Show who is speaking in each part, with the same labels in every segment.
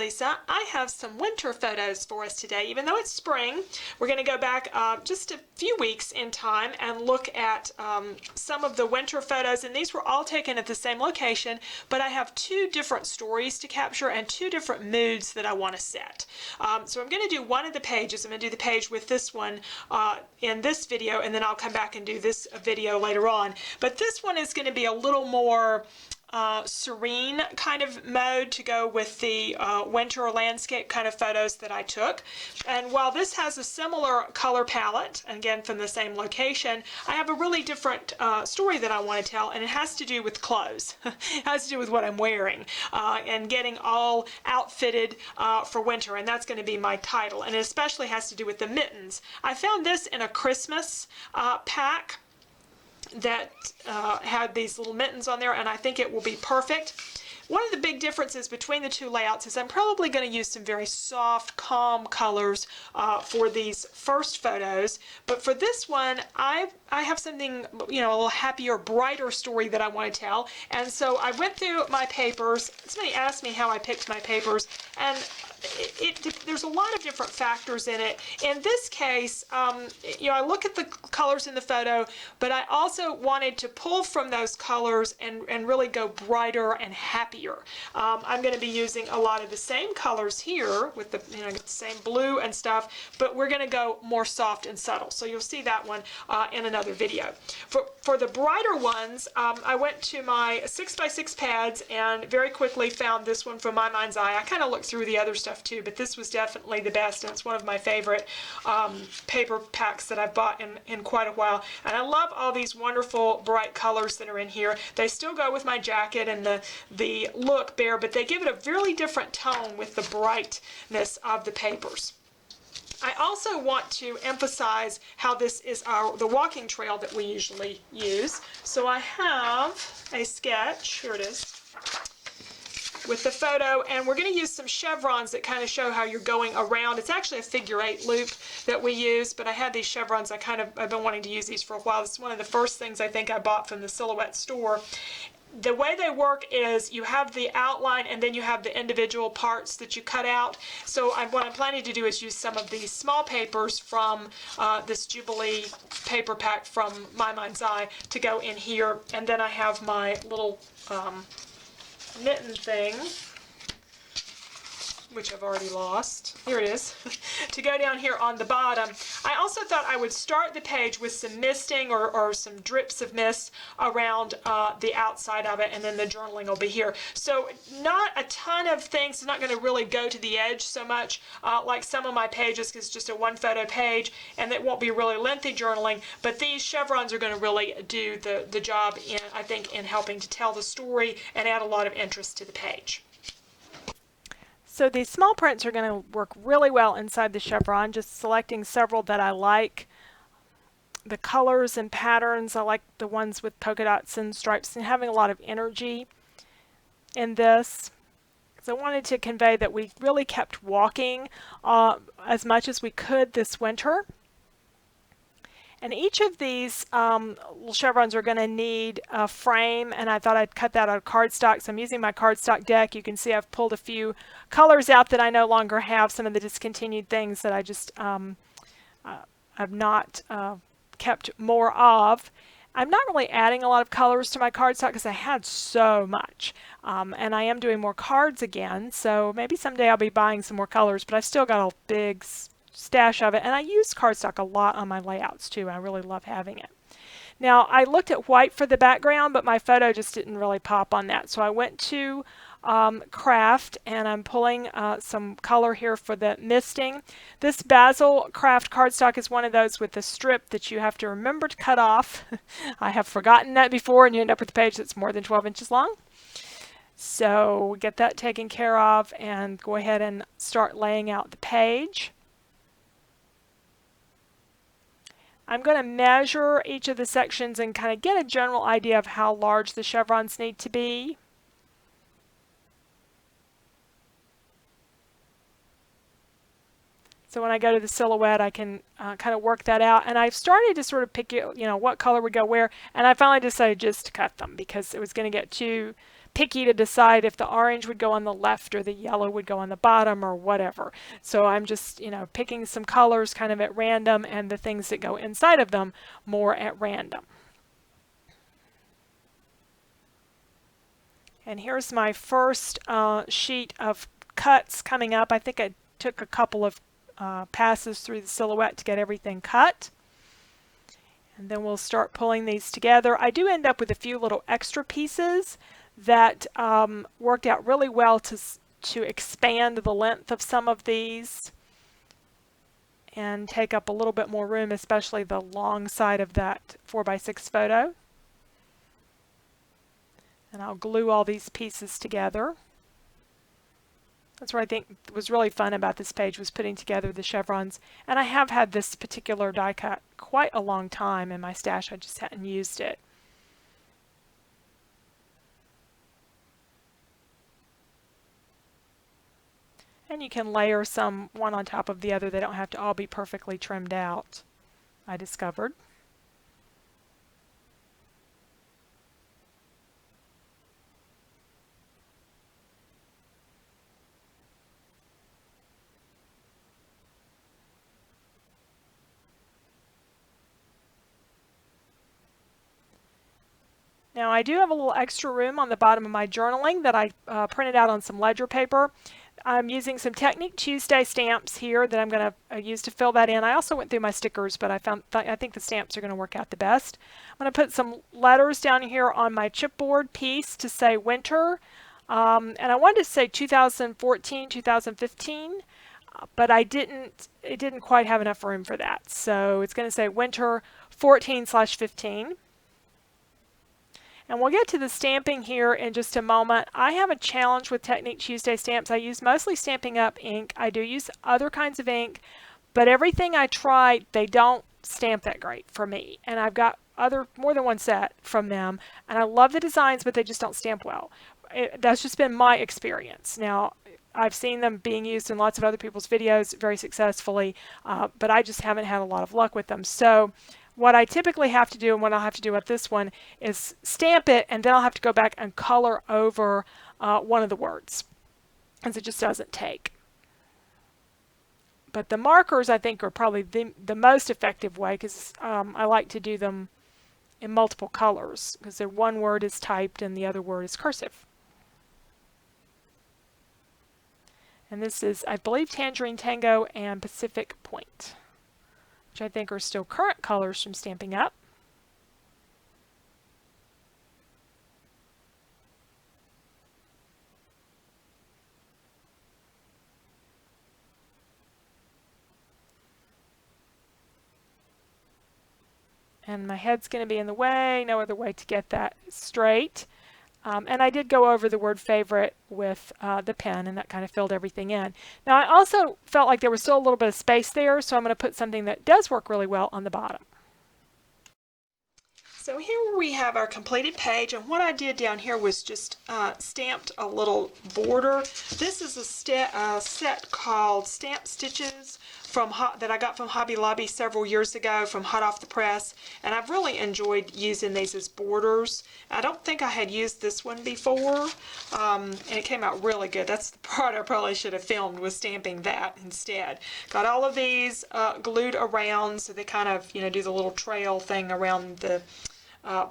Speaker 1: Lisa. I have some winter photos for us today. Even though it's spring, we're going to go back just a few weeks in time and look at some of the winter photos, and these were all taken at the same location, but I have two different stories to capture and two different moods that I want to set. So I'm going to do one of the pages. I'm going to do the page with this one in this video, and then I'll come back and do this video later on. But this one is going to be a little more serene kind of mode to go with the winter landscape kind of photos that I took. And while this has a similar color palette, again from the same location, I have a really different story that I want to tell, and it has to do with clothes. It has to do with what I'm wearing and getting all outfitted for winter, and that's going to be my title. And it especially has to do with the mittens. I found this in a Christmas pack that had these little mittens on there, and I think it will be perfect. One of the big differences between the two layouts is I'm probably going to use some very soft, calm colors for these first photos, but for this one I have something, you know, a little happier, brighter story that I want to tell. And so I went through my papers. Somebody asked me how I picked my papers, and there's a lot of different factors in it. In this case, you know, I look at the colors in the photo, but I also wanted to pull from those colors and really go brighter and happier. I'm going to be using a lot of the same colors here with the, you know, the same blue and stuff, but we're going to go more soft and subtle. So you'll see that one in another video. For the brighter ones, I went to my 6x6 pads and very quickly found this one from My Mind's Eye. I kind of looked through the other stuff too, but this was definitely the best, and it's one of my favorite paper packs that I've bought in quite a while. And I love all these wonderful bright colors that are in here. They still go with my jacket and the look there, but they give it a really different tone with the brightness of the papers. I also want to emphasize how this is the walking trail that we usually use. So I have a sketch, here it is, with the photo, and we're going to use some chevrons that kind of show how you're going around. It's actually a figure-8 loop that we use, but I had these chevrons. I've been wanting to use these for a while. This is one of the first things I think I bought from the Silhouette store. The way they work is you have the outline and then you have the individual parts that you cut out. So what I'm planning to do is use some of these small papers from this Jubilee paper pack from My Mind's Eye to go in here, and then I have my little mitten thing, which I've already lost. Here it is, to go down here on the bottom. I also thought I would start the page with some misting or some drips of mist around the outside of it, and then the journaling will be here. So not a ton of things. It's not going to really go to the edge so much like some of my pages, because it's just a one photo page, and it won't be really lengthy journaling, but these chevrons are going to really do the job, I think, in helping to tell the story and add a lot of interest to the page. So these small prints are going to work really well inside the chevron, just selecting several that I like. The colors and patterns, I like the ones with polka dots and stripes, and having a lot of energy in this. So I wanted to convey that we really kept walking as much as we could this winter. And each of these little chevrons are going to need a frame, and I thought I'd cut that out of cardstock. So I'm using my cardstock deck. You can see I've pulled a few colors out that I no longer have, some of the discontinued things that I just have not kept more of. I'm not really adding a lot of colors to my cardstock because I had so much, and I am doing more cards again, so maybe someday I'll be buying some more colors, but I've still got a big stash of it, and I use cardstock a lot on my layouts too. I really love having it. Now I looked at white for the background, but my photo just didn't really pop on that, so I went to Craft, and I'm pulling some color here for the misting. This Basil Craft cardstock is one of those with a strip that you have to remember to cut off. I have forgotten that before, and you end up with a page that's more than 12 inches long. So get that taken care of and go ahead and start laying out the page. I'm going to measure each of the sections and kind of get a general idea of how large the chevrons need to be. So when I go to the silhouette, I can kind of work that out. And I've started to sort of pick, you know, what color would go where. And I finally decided just to cut them because it was going to get too picky to decide if the orange would go on the left or the yellow would go on the bottom or whatever. So I'm just, picking some colors kind of at random and the things that go inside of them more at random. And here's my first sheet of cuts coming up. I think I took a couple of passes through the silhouette to get everything cut. And then we'll start pulling these together. I do end up with a few little extra pieces that worked out really well to expand the length of some of these and take up a little bit more room, especially the long side of that 4x6 photo. And I'll glue all these pieces together. That's what I think was really fun about this page, was putting together the chevrons. And I have had this particular die cut quite a long time in my stash. I just hadn't used it. And you can layer some one on top of the other. They don't have to all be perfectly trimmed out, I discovered. Now I do have a little extra room on the bottom of my journaling that I printed out on some ledger paper. I'm using some Technique Tuesday stamps here that I'm going to use to fill that in. I also went through my stickers, but I think the stamps are going to work out the best. I'm going to put some letters down here on my chipboard piece to say winter. And I wanted to say 2014, 2015, but it didn't quite have enough room for that. So it's going to say winter 14/15. And we'll get to the stamping here in just a moment. I have a challenge with Technique Tuesday stamps. I use mostly Stampin' Up! Ink. I do use other kinds of ink, but everything I try, they don't stamp that great for me. And I've got more than one set from them, and I love the designs, but they just don't stamp well. That's just been my experience. Now, I've seen them being used in lots of other people's videos very successfully, but I just haven't had a lot of luck with them. So what I typically have to do, and what I'll have to do with this one, is stamp it, and then I'll have to go back and color over one of the words, because it just doesn't take. But the markers, I think, are probably the most effective way, because I like to do them in multiple colors, because one word is typed and the other word is cursive. And this is, I believe, Tangerine Tango and Pacific Point, which I think are still current colors from Stampin' Up! And my head's going to be in the way, no other way to get that straight. And I did go over the word favorite with the pen, and that kind of filled everything in. Now I also felt like there was still a little bit of space there, so I'm going to put something that does work really well on the bottom. So here we have our completed page, and what I did down here was just stamped a little border. This is a set called Stamp Stitches that I got from Hobby Lobby several years ago from hot off the press, and I've really enjoyed using these as borders. I don't think I had used this one before, and it came out really good. That's the part I probably should have filmed, was stamping that instead. Got all of these glued around, so they kind of, do the little trail thing around the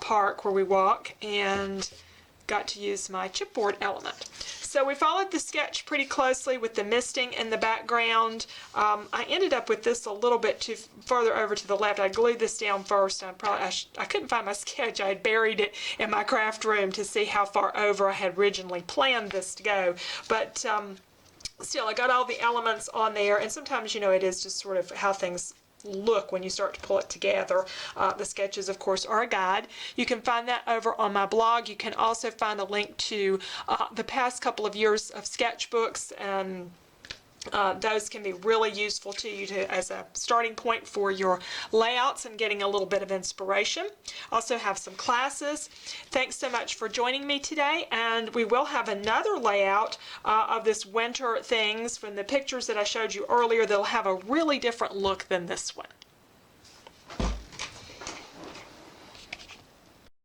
Speaker 1: park where we walk, and got to use my chipboard element. So we followed the sketch pretty closely with the misting in the background. I ended up with this a little bit too further over to the left. I glued this down first. I couldn't find my sketch. I had buried it in my craft room to see how far over I had originally planned this to go. But still, I got all the elements on there, and sometimes, it is just sort of how things look when you start to pull it together. The sketches, of course, are a guide. You can find that over on my blog. You can also find a link to the past couple of years of sketchbooks, and those can be really useful to you as a starting point for your layouts and getting a little bit of inspiration. Also have some classes. Thanks so much for joining me today, and we will have another layout of this winter things from the pictures that I showed you earlier. They'll have a really different look than this one.